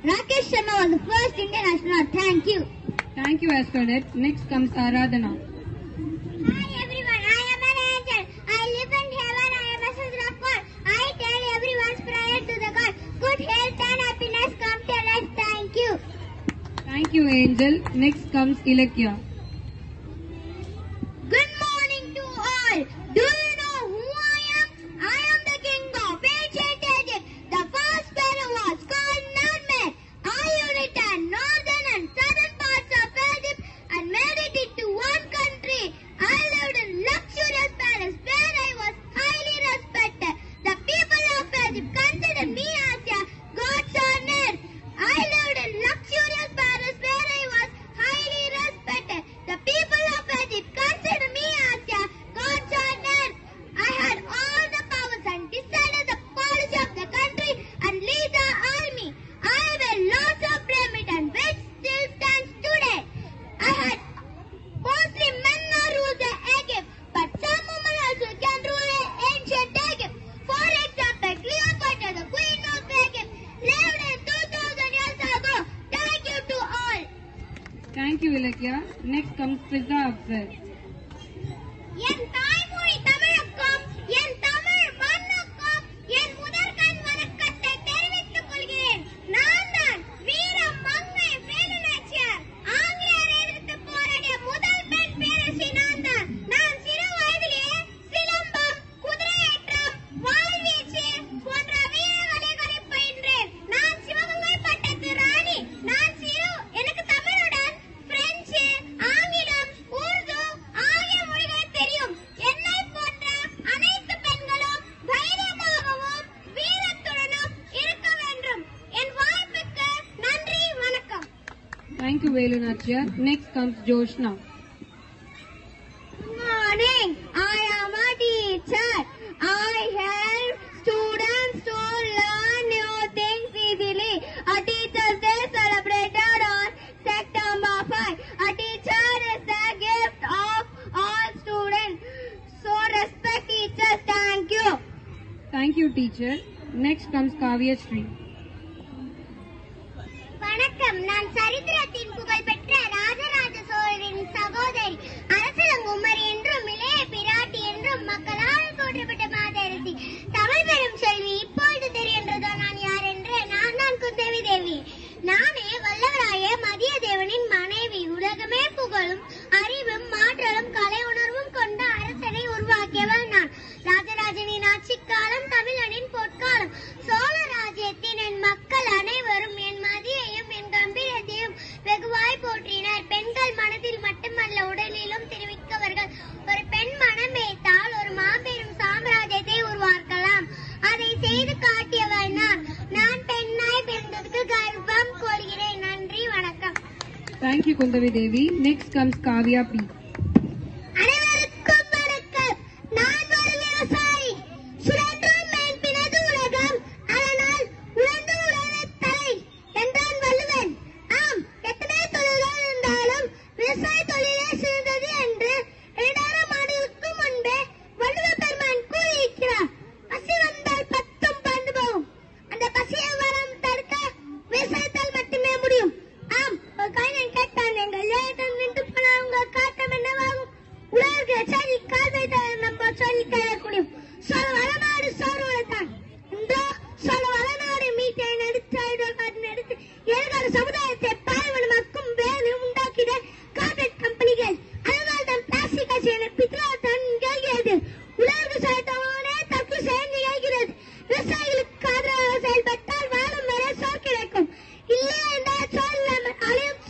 Rakesh Sharma was the first Indian astronaut. Thank you. Thank you, Astronaut. Next comes Aradhana. Hi everyone, I am an angel. I live in heaven. I am a son of God. I tell everyone's prayer to the God. Good health and happiness come to your life. Thank you. Thank you, Angel. Next comes Ilakya. Good morning to all. Do you know who I am? I am the king of ancient Egypt. The first pharaoh was called Narmer. I united northern and southern parts of Egypt and made it into one country. I lived in luxurious palace where I was highly respected. The people of Egypt considered me as a god's on earth. I lived in luxurious palace where I was highly respected. The people of Egypt considered me as a god's on earth. I had all the powers and decided the policy of the country and lead the army. I built lots of pyramids and which still stands today. I had mostly men who ruled the Egypt, but some women also can rule ancient Egypt. For example, Cleopatra, the queen of Egypt, lived in 2000 years ago. Thank you to all. Thank you, Ilakya. Next comes Fiza Afzal. என் தாய்மொழி தமிழுக்கும் என் தமிழ் மண்ணுக்கும் என் முதற்கண் வணக்கத்தை தெரிவித்துக் கொள்கிறேன். நான் தான் வீர மங்கை வேலுநாச்சியார். ஆங்கிலேயரை எதிர்த்து போராடிய முதல் பெண் பேரரசி நான் தான். நான் சிறு வயதிலேயே சிலம்பம், குதிரையேற்றம், வாள்வீச்சு போன்ற வீரகலைகளை பயின்றேன். நான் சிவகங்கை பட்டத்து ராணி. எனக்கு தமிழுடன் பிரெஞ்சு, ஆங்கிலம், உருது ஆகிய மொழிகள் தெரியும். என்னை போன்ற அனைத்து பெண்களும் தைரியமாகவும் வீரத்துடனும் இருக்க வேண்டும். என் வாய்ப்புக்கு நன்றி, வணக்கம். Thank you, Velu Nachiyar. Next comes Joshna. Good morning. I am a teacher. I help students to learn new things easily. A Teacher's Day celebrated on September 5. A teacher is the gift of all students. So respect teachers. Thank you. Thank you, teacher. Next comes Kavya Sri. வணக்கம். நான் சரித்திரத்தின் புகழ்பெற்ற ராஜராஜ சோழரின் சகோதரி. அரசலங்குமரி என்றும் இளைய பிராட்டி என்றும் மக்களால் போற்றப்பட்ட மாதரசி. தமிழ் பெரும் செல்வி. இப்பொழுது தெரிகின்றதோ நான் யார் என்று? நான் தான் குந்தவி தேவி. நானே வல்லவராய மதிய தேவனின் மனைவி. உலகமே புகழும் அறிவும் மாற்றலும் கலை உணர்வும் கொண்ட அரசனை உருவாக்கியவள் நான். ராஜராஜனின் ஆட்சிக்காலம் தமிழனின் பொற்காலம். சோழ ராஜ்யத்தின் என் மக்கள் அனைவரும் என் மதியையும் என் கம்பீரத்தையும் வெகுவாய் போற்றினர். பெண்கள் மனதில் மட்டுமல்ல உடலிலும் தெரிவிக்கவர்கள். ஒரு பெண் மனம் வைத்தால் ஒரு மாபெரும் சாம்ராஜ்யத்தை உருவாக்கலாம். அதை செய்து காட்டியவள் நான். நான் பெண்ணாய் பிறந்ததுக்கு கர்வம் கொள்கிறேன். நன்றி, வணக்கம். Thank you, Kundavi Devi. Next comes Kavya P. அனைவருக்கும் வணக்கம். நான் ஒரு விவசாயி. சுழன்றும் மேற்பினது உலகம், அதனால் உழந்து உழவே தலை என்றான் வள்ளுவன். ஆம், எத்தனை தொழில்கள் இருந்தாலும் விவசாய தொழிலே சிறந்தது என்று 2000 ஆண்டுகளுக்கு முன்பே வள்ளுவ பெருமான் கூறியிருக்கிறார். பசி வந்தால் பத்தும் பறந்து போகும். அந்த பசியை வரம் தடுக்க விவசாயத்தால் மட்டுமே முடியும். ஆம், ஒரு கலைஞன் கேட்டான், எங்கள் ஏற்றம் நின்று போன உங்கள் காட்டம் என்னவாகும்? உலக சரி கால் வைத்தால் நம்ம சொல்லி கேட்கக்கூடிய சொல்ல வளநாடு சோறு வளர்த்தான். இந்த சொல்ல வளநாடு மீட்டை நடித்து எதிர்கால சமுதாயத்தை பாலைவனமாக்கும் வேலை உண்டாக்கிட கார்பரேட் கம்பெனிகள். அதனால் தான் பிளாஸ்டிக் கட்சியை பித்ராத்தன் கேட்கிறது. உலக சட்டமானே தற்கு சேர்ந்து கேட்கிறது. விவசாயிகளுக்கு ஆதரவாக செயல்பட்டால் வாழும் வரை சோர் கிடைக்கும். இல்லை என்றால் சோழ அழியும்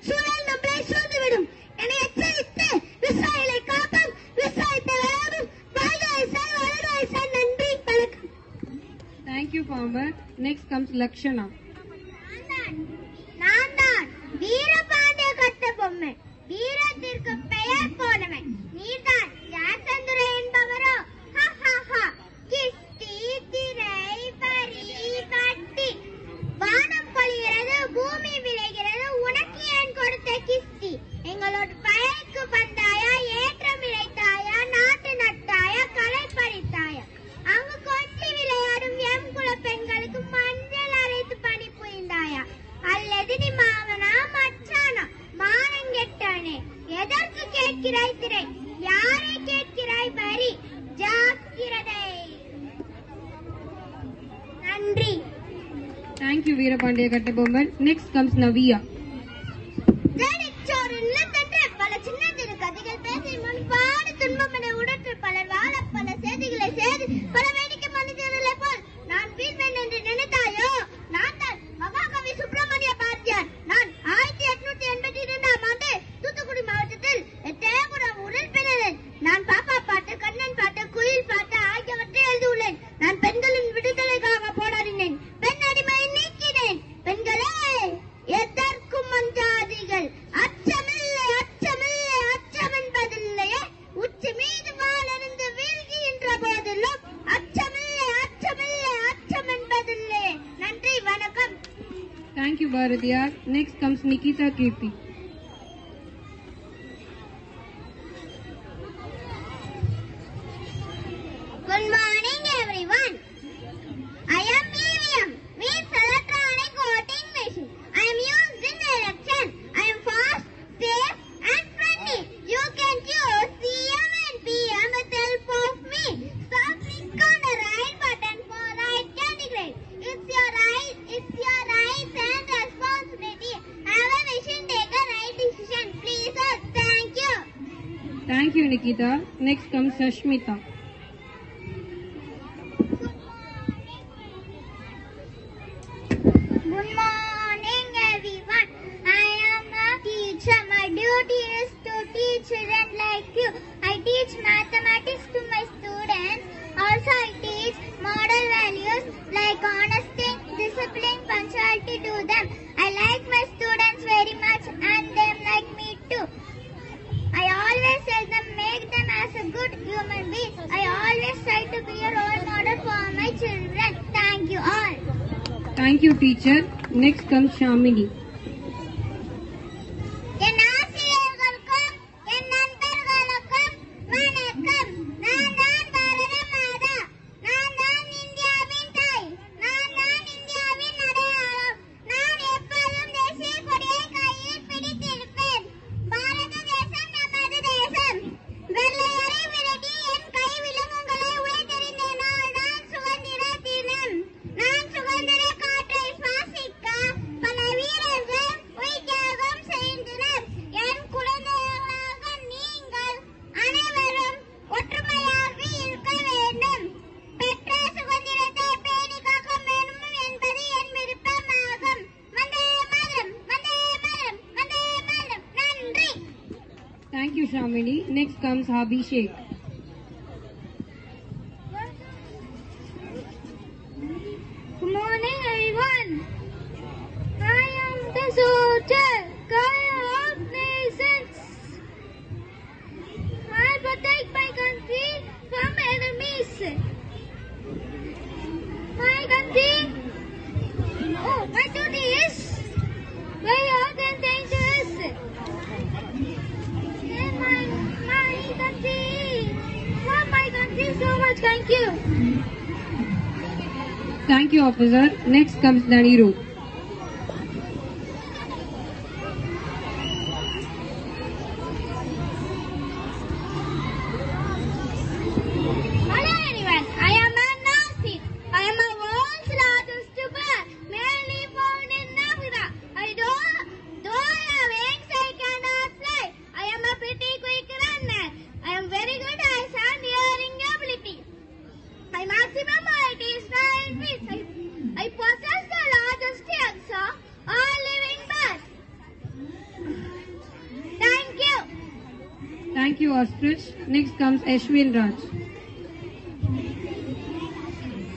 சூழல் நம்மளை சூழ்ந்துவிடும் என எச்சரித்து விவசாயிகளை காப்போம், விவசாயத்தை வளரும். வாழ்வாய் சார், வளர்வாய் சார். நன்றி, வணக்கம். Thank you, farmer. Next comes Lakshana. நான் தான் வீரபாண்டிய கட்ட பொம்மை. வீரத்திற்கு பெயர் போனவன் நீதான். ஜாசந்துரை என்பவரோ கிஸ்தி திரை பரி பட்டி. வானம் பொழிகிறது, பூமி விளைகிறது, உனக்கு ஏன் கொடுத்த கிஸ்தி? எங்களோட பயிருக்கு வந்தாயா, ஏற்றம் இழைத்தாயா, நாட்டு நட்டாயா, களை பறித்தாயா? அங்கு கொட்டி விளையாடும் எம் குல பெண்களுக்கு மஞ்சள் அரைத்து பணி Vidya Kattaboman. Next comes Navya. ஜடிச்சோறு இல்லத்தன்று பல சின்னஞ்சிறு கதைகள் பேசி முன்பாடு துன்பமென உடற்று பலர் வாழ பல செய்திகளை செய்து பல வேடிக்கை மனிதர்களை போல் நான் வீழ்வேன் என்று நினைத்தாயோ? நான் தான் மகாகவி சுப்பிரமணிய பாரதியார். நான் 1882ஆம் ஆண்டு தூத்துக்குடி மாவட்டத்தில் எட்டயபுரம் உடல் பிறந்தேன். நான் பாப்பா பாட்டு, கண்ணன் பாட்டு, குயில் பாட்டு ஆகியவற்றை எழுதியுள்ளேன். நான் பெண்களின் விடுதலைக்காக போராடினேன். பெண் அடிமையை நீக்கினேன். பெண்களே, எதற்கும் அஞ்சாதீர்கள். அச்சமில்லை, அச்சமில்லை, அச்சம் என்பதில்லையே. உச்சி மீது வாழறிந்து வீழ்கின்ற போதிலும் அச்சமில்லை, அச்சமில்லை, அச்சம் என்பதில்லையே. நன்றி, வணக்கம். Thank you, Bharatiyar. Next comes Nikita Kirti. Good morning, everyone. I am EVM, means electronic voting machine. I am used in election. I am fast, safe, and friendly. You can choose CM and PM with the help of me. So click on the right button for right candidate. It's your right and responsibility. Have a vision, take a right decision. Please, sir. Thank you. Thank you, Nikita. Next comes Sashmita. Good morning, everyone. I am a teacher. My duty is to teach children like you. I teach mathematics to my students. Also, I teach moral values like honesty, discipline, punctuality to them. I like my students very much and them like me too. I always tell them make them as a good human being. I always try to be a role model for my children. Thank you all. Thank you, teacher. Next comes Shamini. என் ஆசிரியர்களுக்கும் என் நண்பர்களுக்கும் வணக்கம். நான் தான் பாரத மாதா. நான் தான் இந்தியாவின் தாய். நான் தான் இந்தியாவின் அடையாளம். நான் எப்போதும் தேசிய கொடியை கையில் பிடித்திருப்பேன். பாரத தேசம் நமது தேசம். வெள்ளையரை விரட்டி என் கை விலங்குகளை உடைத்தெறிந்த நாள் தான் சுதந்திர தினம். நான் சுதந்திர காற்றை சுவாசிக்க பல வீரர்கள் உயிர் தியாகம் செய்தனர். என் குழந்தைகளாக நீங்கள் அனைவரும் ஒற்றுமையாக இருக்க வேண்டும். பெற்ற சுதந்திரத்தை பேணி காக்க வேண்டும் என்பது என் விருப்பமாகும். வந்தே மாதரம், வந்தே மாதரம், வந்தே மாதரம். நன்றி. Thank you, Shamini. Next comes Abhishek. Good morning, everyone. I am the soldier, guide of nations. I protect my country from enemies. My country, my duty is very hard and dangerous. And my country so much. Thank you. Thank you, officer. Next comes Daniru. Hello everyone, I am a Nazi. I am a world's largest bird, mainly found in Africa. Though I have wings, I cannot fly. I am a pretty quick runner. I am very good eyes and hearing ability. My maximum height is 9 feet. I possess the largest eggs of all living birds. Thank you. Thank you, Ostrich. Next comes Ashwin Raj.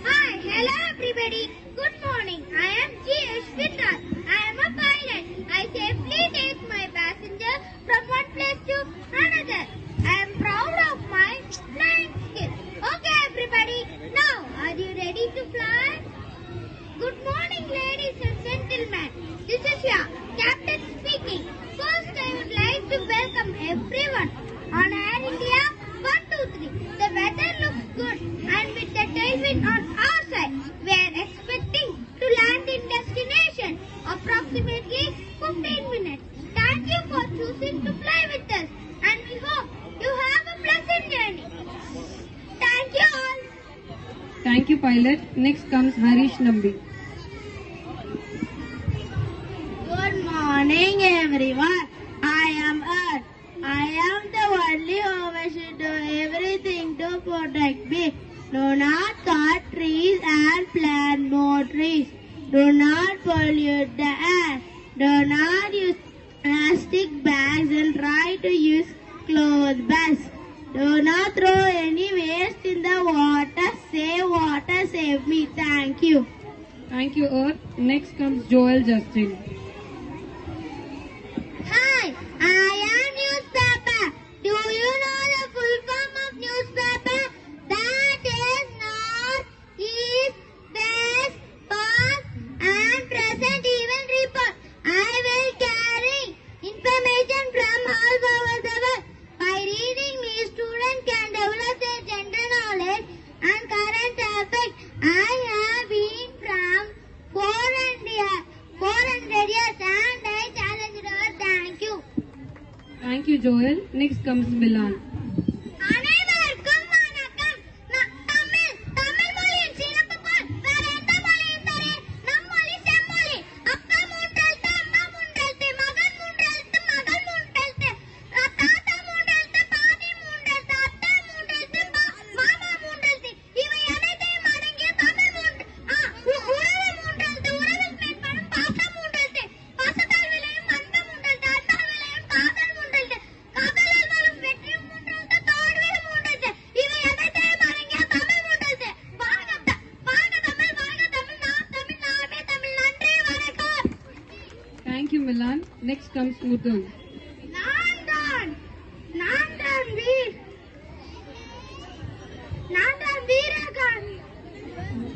Hi, hello everybody. Good morning. I am G. Ashwinraj. I am a pilot. I safely take my passengers from one place to another. I am proud of my flying skills. Okay, everybody. Now, are you ready to fly? Good morning, ladies and gentlemen. This is your captain speaking. First, I would like to welcome everyone on Air India 123. The weather looks good, and with the tailwind on our side, we are expecting to land in destination approximately 15 minutes. Thank you for choosing to fly with us, and we hope you have a pleasant journey. Thank you all. Thank you, pilot. Next comes Harish Nambi. everyone. I am Earth. I am the only who should do everything to protect me. Do not cut trees and plant more trees. Do not pollute the air. Do not use plastic bags and try to use cloth bags. Do not throw any waste in the water, save me. Thank you. Thank you, Earth. Next comes Joel Justin. Hi, I am newspaper. Do you know the full form of newspaper? That is North, East, West, Past and Present Event Report. I will carry information from all over the world. By reading me, students can develop their general knowledge and current affairs. I have been from 400 years and I challenge her. Thank you. Thank you, Joel. Next comes Milan. அனைவருக்கும் வணக்கம். தமிழ் மொழியின் சிறப்பு போல் வேற எந்த மொழியும் தரே. நம் மொழி செம்மொழி. அப்பா மூன்றெழுத்து, அம்மா மூன்றெழுத்து, மகன் மூன்றெழுத்து, மகள் மூன்றெழுத்து, தாத்தா மூன்றெழுத்து, பாட்டி மூன்றெழுத்து, அத்தை மூன்றெழுத்து, மாமா மூன்றெழுத்து. இவை அனைத்தையும் அடங்கிய தமிழ் உறவு மூன்றெழுத்து. உறவில் மேற்படும் பாசம் மூன்றெழுத்து. பாசத்தால் விளையும் அன்பு மூன்றெழுத்து. அன்பால் விளையும் காதல் மூன்றெழுத்து. காதலால் வரும் வெற்றி மூன்றெழுத்து. தோல்வியில் மூன்றெழுத்து. இவை அனைத்தையும் அடங்கிய தமிழ் மூன்றெழுத்து. வாழ்க தமிழ், வாழ்க தமிழ், நாம் தமிழ், நாமே தமிழ். நன்றி, வணக்கம். Thank you, Milan. Next comes Muthu. நான் தான்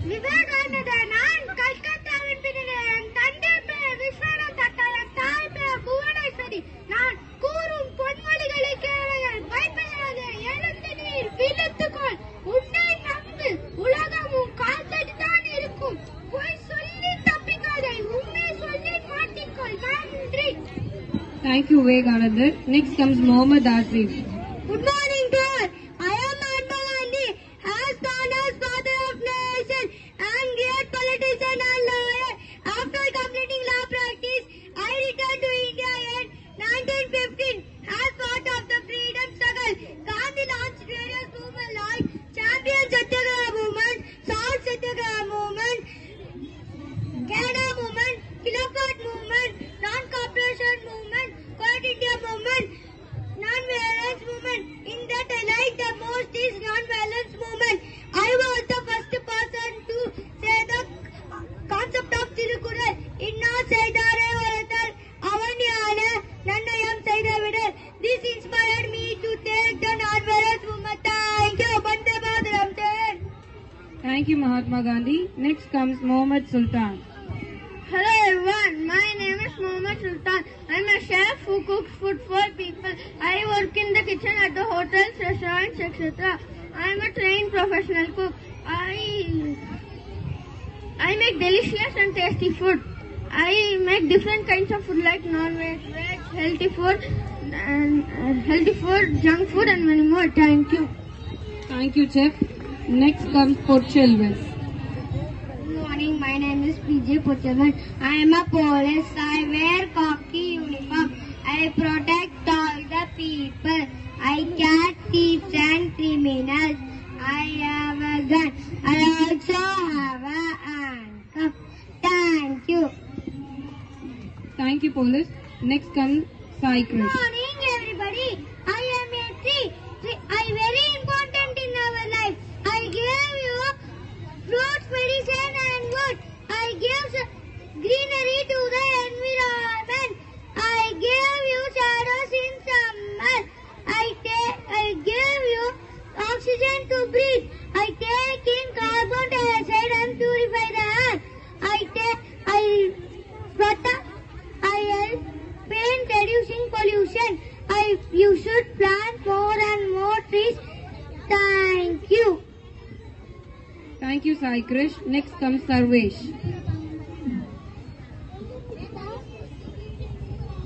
விவேகானந்தர். நான் கல்கத்தாவில் பிறந்தேன். என் தந்தை பெயர் விஸ்வநாத் தத்தா, என் தாய் பெயர் புவனேஸ்வரி. நான் கூறும் பொன்மொழிகளை கேளுங்கள். வைப்பெயராக எழுந்து நீர் விழுத்துக்கொள். உன்னை நம்பு, உலகம் உன் கால்தடிதான் இருக்கும். பொய் சொல்லி தப்பிக்காதே, உண்மை சொல்லி மாட்டிக்கொள். நன்றி. Thank you, Vivekananda. Next comes Mohammed Asif. Good morning, dear. I am Mahatma Gandhi, as known as father of nation and great politician and lawyer. After completing law practice, I returned to India in 1915 as part of the freedom struggle. Gandhi launched various movements like Champion Satyagraha Movement, Salt Satyagraha Movement, Canada Movement, Khilafat Movement, Non-Cooperation Movement, Quiet India Movement, Non-Violence Movement. In that I like the most is Non-Violence Movement. I was the first person to say the concept of Tirukural. Inna Saidare Varatal, Avanyana, Nannayam Saidavidal. This inspired me to take the Non-Violence Movement. Thank you. Bande Mataram. Thank you, Mahatma Gandhi. Next comes Mohammed Sultan. Hello everyone, my name is Mohammed Sultan. I'm a chef who cooks food for people. I work in the kitchen at the hotels, restaurants, etc. I'm a trained professional cook. I make delicious and tasty food. I make different kinds of food like non-veg, veg, healthy food, junk food and many more. Thank you. Thank you, Chef. Next comes Porchelves. Good morning, my name is PJ Pochelman. I am a police. I wear khaki uniform. I protect all the people. I catch thieves and criminals. I have a gun. I also have a handcuff. Thank you. Thank you, Police. Next comes Sai Good Krish. morning, everybody. I am a tree. I very important in our life. I give you fruits, medicine and wood. I give greenery to the environment. I give you shadows in summer. I give you oxygen to breathe. I take in carbon dioxide and purify the air. I help paint reducing pollution. You should plant more and more trees. Thank you. Thank you, Sai Krish. Next comes Sarvesh.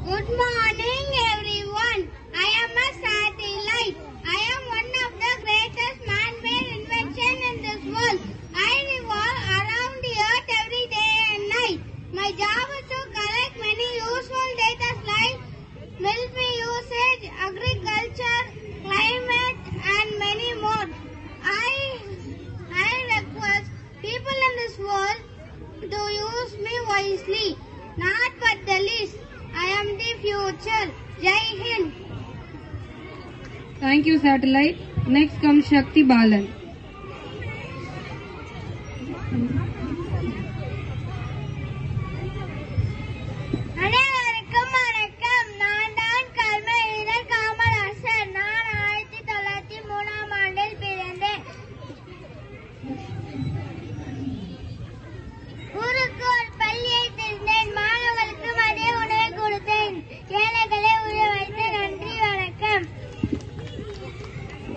Good morning, everyone. I am a satellite. I am one of the greatest man-made invention in this world. I revolve around the earth every day and night. My job is to collect many useful data like future. Jai Hind. Thank you, Satellite. Next comes Shakti Balan. அனைவருக்கும் வணக்கம். நான் தான் கல்வியினர் காமராசர். நான் 1903ஆம் ஆண்டில் பிறந்தேன். ஊருக்கு ஒரு பள்ளியை திறந்தேன். மாணவர்களுக்கு மதிய உணவை கொடுத்தேன். ஏழைகளை உழ வைத்தேன். நன்றி, வணக்கம்.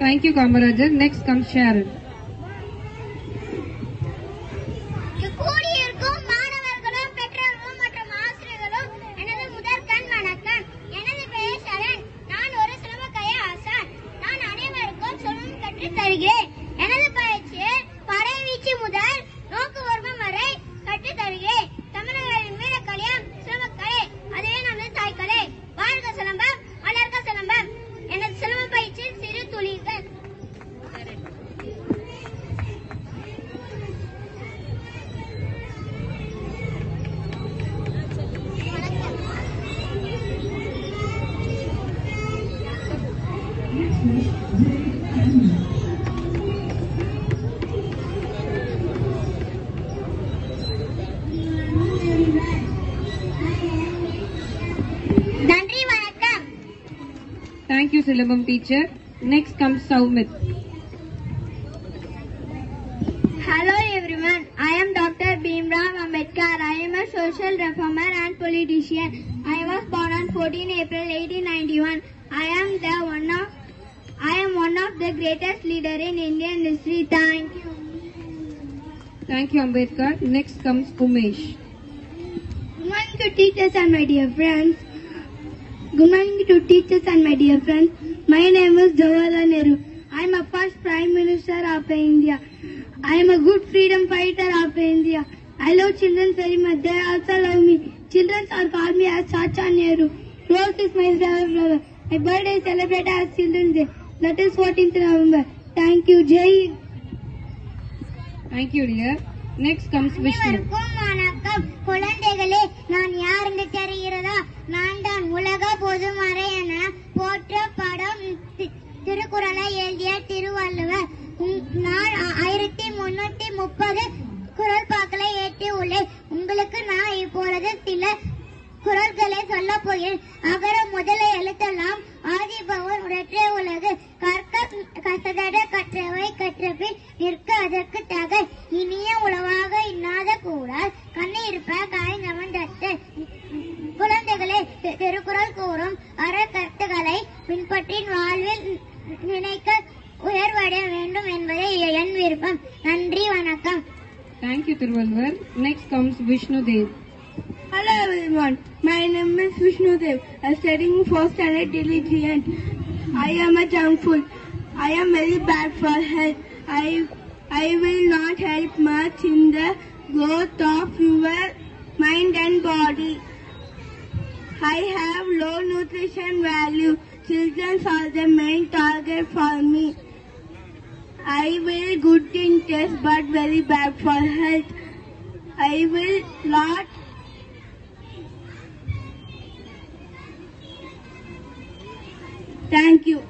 Thank you, Kamarajar. Next comes Sharon. கூடியிருக்கும் மாணவர்களும் பெற்றோர்களும் மற்றும் ஆசிரியர்களும் எனது முதற்கண் வணக்கம். எனது பெயர் சரண். நான் ஒரு சிலம்பக்கலை ஆசான். நான் அனைவருக்கும் சொல்லும் கற்றுத் தருகிறேன். எனது பயிற்சியில் படைவீச்சு முதல் நோக்கு உருவம் வரை கற்றுத் தருகிறேன். தமிழர்களின் வீரக்கலையம் சிலம்பக்கலை, அதுவே நமது தாய்க்கலை. வாழ்க சிலம்பம், வளர்க சிலம்பம். எனது சிலம்ப பயிற்சியில் சிறு துளிகள். நன்றி, வணக்கம். Thank you, Silambam teacher. Next comes Soumit. Hello everyone, I am Dr. Bhimrao Ambedkar. I am a social reformer and politician. I was born on 14 April 1891. I am one of the greatest leader in Indian history. Thank you. Thank you, Ambedkar. Next comes Umesh. Good morning to teachers and my dear friends. Good morning to teachers and my dear friends. My name is Jawaharlal Nehru. I am a first Prime Minister of India. I am a good freedom fighter of India. I love children very much. They also love me. Children are called me as Chacha Nehru. Rose is my favorite brother. My birthday is celebrated as Children's Day. That is 14th November. Thank you. Jai. Thank you, dear. Next comes Vishnu. வணக்கம். குழந்தைகளே, நான் யார் என்று தெரிகிறதா? நான் தான் உலக பொதுமறை என போற்றப்படும் திருக்குறளை எழுதிய திருவள்ளுவர். நான் 1330 குறள்பாக்களை ஏற்றியுள்ளேன். உங்களுக்கு நான் இப்பொழுது சில குறள்களை சொல்ல போகிறேன். அகர முதல எழுத்தெல்லாம் ஆதிபவன் உடற்றே உலகு. கசதட கற்றவை கற்றபின் நிற்க அதற்கு தகை. இனிய உளவாக இன்னாத கூறார் கண்ணி இருப்ப காய்ந்தவன் தட்டு. குழந்தைகளே, திருக்குறள் கூறும் அறக்கருத்துக்களை பின்பற்றின் வாழ்வில் நினைக்க உயர்வடைய வேண்டும் என்பதே என் விருப்பம். நன்றி, வணக்கம். Thank you, Tiruvallur. Next comes Vishnu Dev. Hello everyone, my name is Vishnu Dev. I am studying 4th standard diligent. I am a junk food. I am very bad for health. I will not help much in the growth of your mind and body. I have low nutrition value. Children are the main target for me. I will good in taste but very bad for health. I will not Thank you.